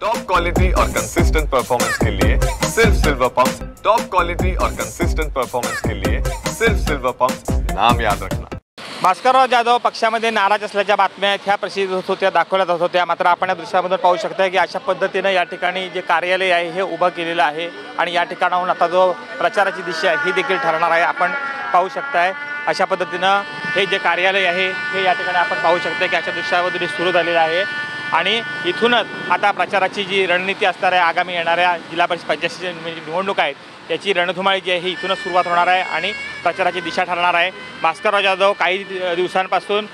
Top quality और consistent performance के लिए सिर्फ सिल्वर पंप्स। टॉप क्वालिटी और कंसिस्टेंट परफॉर्मेंस के लिए सिर्फ सिल्वर पंप्स, नाम याद रखना। भास्करराव जाधव पक्षामध्ये नाराज असल्याच्या बातम्या ह्या प्रसिद्ध होत होत्या, दाखवल्या जात होत्या। मात्र आपण या दृश्यामधून पाहू शकता की अशा पद्धतीने या ठिकाणी जे कार्यालय आहे हे उभं केलेलं आहे आणि या ठिकाणाहून आता जो प्रचाराची दिशा आहे ही देखील ठरणार आहे। आपण पाहू शकताय अशा पद्धतीनं हे जे कार्यालय आहे हे या ठिकाणी आपण पाहू शकता की अशा दृश्यामधून सुरू झालेलं आहे आणि इथूनच आता प्रचाराची जी रणनीती असणार आहे, आगामी येणाऱ्या जिल्हा परिषद पंचायतीच्या निवडणूक आहेत याची रणधुमाळी जी आहे ही इथूनच सुरुवात होणार आहे आणि प्रचाराची दिशा ठरणार आहे। भास्करराव जाधव काही दिवसांपासून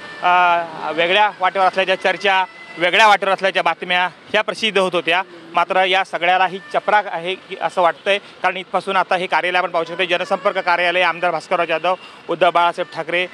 वेगळ्या वाटेवर असल्याच्या चर्चा, वेगळ्या वाटेवर असल्याच्या बातम्या ह्या प्रसिद्ध होत होत्या। मात्र या सगळ्याला ही चपराक आहे असं वाटतंय, कारण इथपासून आता हे कार्यालय आपण पाहू शकतो जनसंपर्क कार्यालय, आमदार भास्करराव जाधव, उद्धव बाळासाहेब ठाकरे,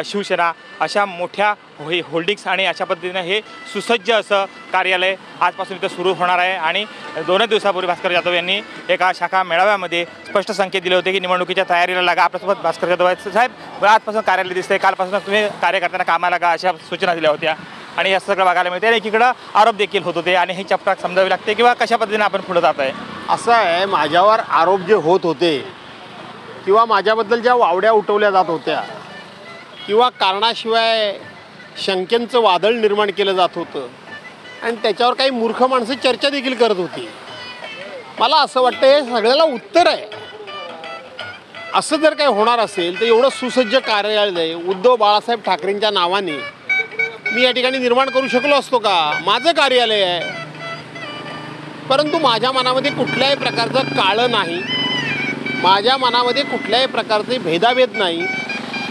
शिवसेना अशा मोठ्या होल्डिंग्स आणि अशा पद्धतीने हे सुसज्ज असं कार्यालय आजपासून इथं सुरू होणार आहे। आणि 2 दिवसापूर्वी भास्कर जाधव यांनी एका शाखा मेळाव्यामध्ये स्पष्ट संकेत दिले होते की निवडणुकीच्या तयारीला लागा। आपल्यासोबत भास्कर जाधव आहेत। साहेब, आजपासून कार्यालय दिसतंय, कालपासून तुम्ही कार्यकर्त्यांना कामाला लागा अशा सूचना दिल्या होत्या आणि या सगळं बघायला मिळते। एकीकडं आरोप देखील होत होते आणि ही चपराक समजावी लागते किंवा कशा पद्धतीने आपण पुढे जात आहे? असं आहे, माझ्यावर आरोप जे होत होते किंवा माझ्याबद्दल ज्या वावड्या उठवल्या जात होत्या किंवा कारणाशिवाय शंकेचं वादळ निर्माण केलं जात होतं आणि त्याच्यावर काही मूर्ख माणसं चर्चा देखील करत होती। मला असं वाटतं हे सगळ्याला उत्तर आहे। असं जर काही होणार असेल तर एवढं सुसज्ज कार्यालय उद्धव बाळासाहेब ठाकरेंच्या नावाने मी या ठिकाणी निर्माण करू शकलो असतो का? माझं कार्यालय आहे, परंतु माझ्या मनामध्ये कुठल्याही प्रकारचं काळं नाही, माझ्या मनामध्ये कुठल्याही प्रकारचे भेदाभेद नाही।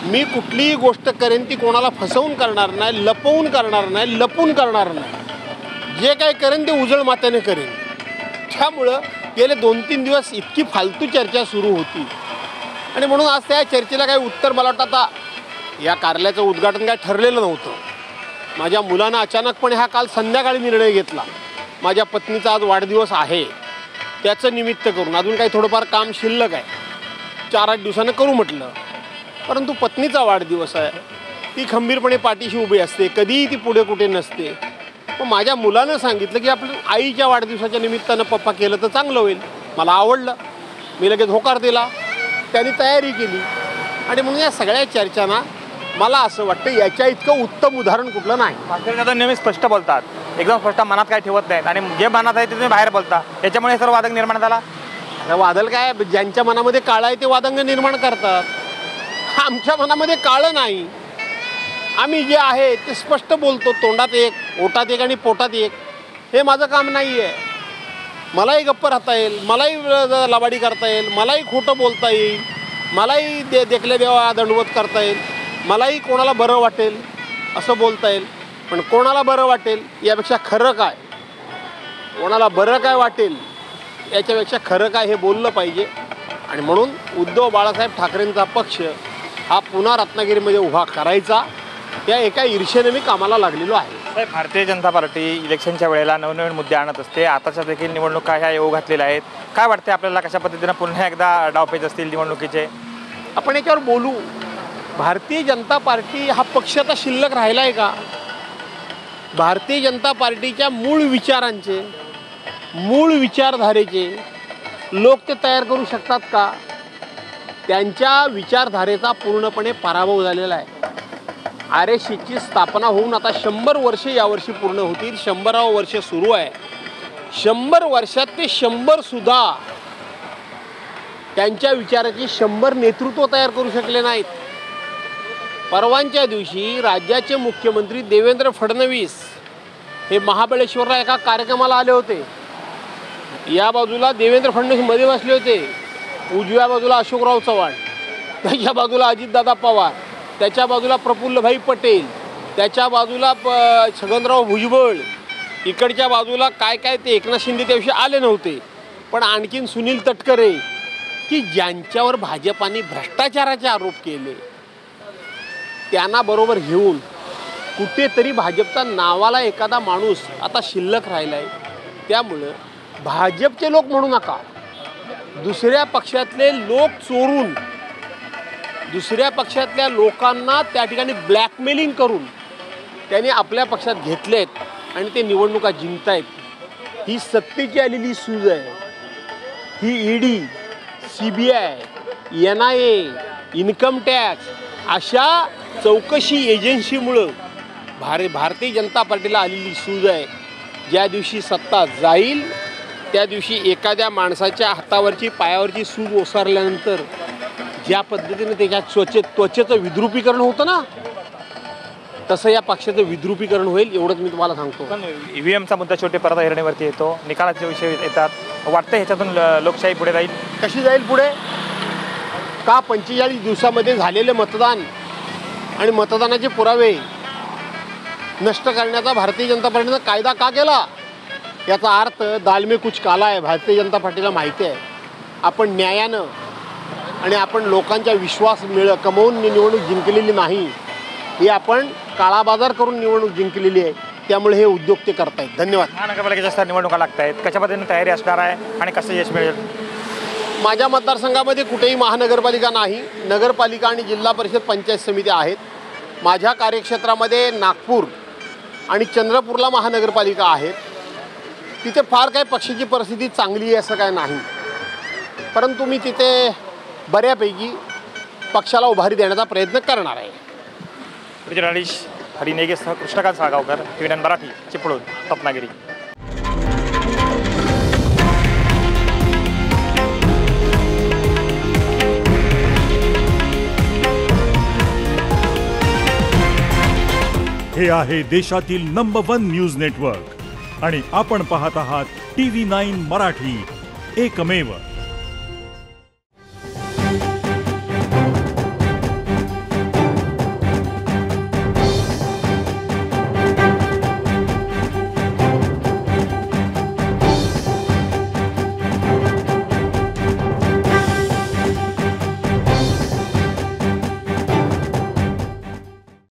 मी कुठलीही गोष्ट करेन ती कोणाला फसवून करणार नाही, लपवून करणार नाही, लपून करणार नाही। जे काही करेन ते उजळ मातेने करेन। त्यामुळं गेले 2-3 दिवस इतकी फालतू चर्चा सुरू होती आणि म्हणून आज त्या चर्चेला काही उत्तर मला वाटतं आता या कार्यालयाचं उद्घाटन काय ठरलेलं नव्हतं। माझ्या मुलानं अचानकपणे हा काल संध्याकाळी निर्णय घेतला। माझ्या पत्नीचा आज वाढदिवस आहे, त्याचं निमित्त करून अजून काही थोडंफार काम शिल्लक आहे, 4-8 दिवसानं करू म्हटलं। परंतु पत्नीचा वाढदिवस आहे, ती खंबीरपणे पाठीशी उभी असते, कधीही ती पुढे कुठे नसते। मग माझ्या मुलानं सांगितलं की आपल्या आईच्या वाढदिवसाच्या निमित्तानं पप्पा केलं तर चांगलं होईल। मला आवडलं, मी लगेच होकार दिला, त्यांनी तयारी केली आणि म्हणून या सगळ्या चर्चांना मला असं वाटतं याच्या इतकं उत्तम उदाहरण कुठलं नाही। भास्कर जाधव नेहमी स्पष्ट बोलतात, एकदम स्पष्ट, मनात काय ठेवत नाहीत आणि जे मनात आहे ते तुम्ही बाहेर बोलता, त्याच्यामुळे सर्व वादंग निर्माण झाला। वादळ काय, ज्यांच्या मनामध्ये काळं आहे ते वादंग निर्माण करतात। आमच्या मनामध्ये काळं नाही, आम्ही जे आहे ते स्पष्ट बोलतो, तोंडात एक, ओटात एक आणि पोटात एक। हे माझं काम नाही आहे। मलाही गप्प राहता येईल, मलाही लबाडी करता येईल, मलाही खोटं बोलता येईल, मलाही देखले देवा दंडवत करता येईल, मलाही कोणाला बरं वाटेल असं बोलता येईल। पण कोणाला बरं वाटेल यापेक्षा खरं काय, कोणाला बरं काय वाटेल याच्यापेक्षा खरं काय हे बोललं पाहिजे। आणि म्हणून उद्धव बाळासाहेब ठाकरेंचा पक्ष हा पुन्हा रत्नागिरीमध्ये उभा करायचा या एका ईर्षेने मी कामाला लागलेलो आहे। भारतीय जनता पार्टी इलेक्शनच्या वेळेला नवनवीन मुद्दे आणत असते, आताच्या देखील निवडणुका ह्या येऊ घातलेल्या आहेत। काय वाटते आपल्याला, कशा पद्धतीनं पुन्हा एकदा डावपेच असतील निवडणुकीचे? आपण याच्यावर बोलू। भारतीय जनता पार्टी हा पक्ष आता शिल्लक राहिला आहे का? भारतीय जनता पार्टीच्या मूळ विचारांचे, मूळ विचारधारेचे लोक ते तयार करू शकतात का? त्यांच्या विचारधारेचा पूर्णपणे पराभव झालेला आहे। RSCची स्थापना होऊन आता 100 वर्ष यावर्षी पूर्ण होतील, 100वे वर्ष सुरू आहे। 100 वर्षात ते 100 सुद्धा त्यांच्या विचाराची 100 नेतृत्व तयार करू शकले नाहीत। परवांच्या दिवशी राज्याचे मुख्यमंत्री देवेंद्र फडणवीस हे महाबळेश्वरला एका कार्यक्रमाला आले होते। या बाजूला देवेंद्र फडणवीस मध्ये बसले होते, उजव्या बाजूला अशोकराव चव्हाण, त्याच्या बाजूला अजितदादा पवार, त्याच्या बाजूला प्रफुल्लभाई पटेल, त्याच्या बाजूला छगनराव भुजबळ, इकडच्या बाजूला काय काय ते एकनाथ शिंदे त्याविषयी आले नव्हते, पण आणखीन सुनील तटकरे की ज्यांच्यावर भाजपाने भ्रष्टाचाराचे आरोप केले त्यांना बरोबर घेऊन कुठेतरी भाजपचा नावाला एखादा माणूस आता शिल्लक राहिला आहे। त्यामुळं भाजपचे लोक म्हणू नका, दुसऱ्या पक्षातले लोक चोरून दुसऱ्या पक्षातल्या लोकांना त्या ठिकाणी ब्लॅकमेलिंग करून त्यांनी आपल्या पक्षात घेतलेत आणि ते निवडणुका जिंकतायत। ही सत्तेची आलेली सूज आहे. ही ED, CBI, NIA, income tax अशा चौकशी एजन्सीमुळं भारतीय जनता पार्टीला आलेली सूज आहे. ज्या दिवशी सत्ता जाईल त्या दिवशी एखाद्या माणसाच्या हातावरची पायावरची सूज ओसारल्यानंतर ज्या पद्धतीने त्याच्या त्वचेचं विद्रुपीकरण होतं ना, तसं या पक्षाचं विद्रुपीकरण होईल एवढंच मी तुम्हाला सांगतो. पण EVMचा मुद्दा छोटे परत ऐरणीवरती येतो, निकालाचे विषय येतात. वाटतं ह्याच्यातून लोकशाही पुढे जाईल? कशी जाईल पुढे? का 45 दिवसामध्ये झालेले मतदान आणि मतदानाचे पुरावे नष्ट करण्याचा भारतीय जनता पार्टीनं कायदा का केला? याचा अर्थ दाल में कुछ काला आहे. भारतीय जनता पार्टीला माहिती आहे आपण न्यायानं आणि आपण लोकांचा विश्वास कमवून निवडणूक जिंकलेली नाही, ही आपण काळा बाजार करून निवडणूक जिंकलेली आहे. त्यामुळे हे उद्योग ते करतायत. धन्यवाद. महानगरपालिकेच्या निवडणुका लागत आहेत, कशा पद्धतीने तयारी असणार आहे आणि कसं यश मिळेल? माझ्या मतदारसंघामध्ये कुठेही महानगरपालिका नाही. नगरपालिका आणि जिल्हा परिषद पंचायत समिती आहेत. माझ्या कार्यक्षेत्रामध्ये नागपूर आणि चंद्रपूरला महानगरपालिका आहेत. तिथे फार काही पक्षाची परिस्थिती चांगली आहे असं काय नाही, परंतु मी तिथे बऱ्यापैकी पक्षाला उभारी देण्याचा प्रयत्न करणार आहे. जर्नलिस्ट हरी नेगेसह कृष्णकांत साळगावकर, TVN मराठी, चिपळूण, रत्नागिरी. हे आहे देशातील नंबर 1 न्यूज नेटवर्क आणि आपण पाहत आहात TV9 मराठी, एकमेव.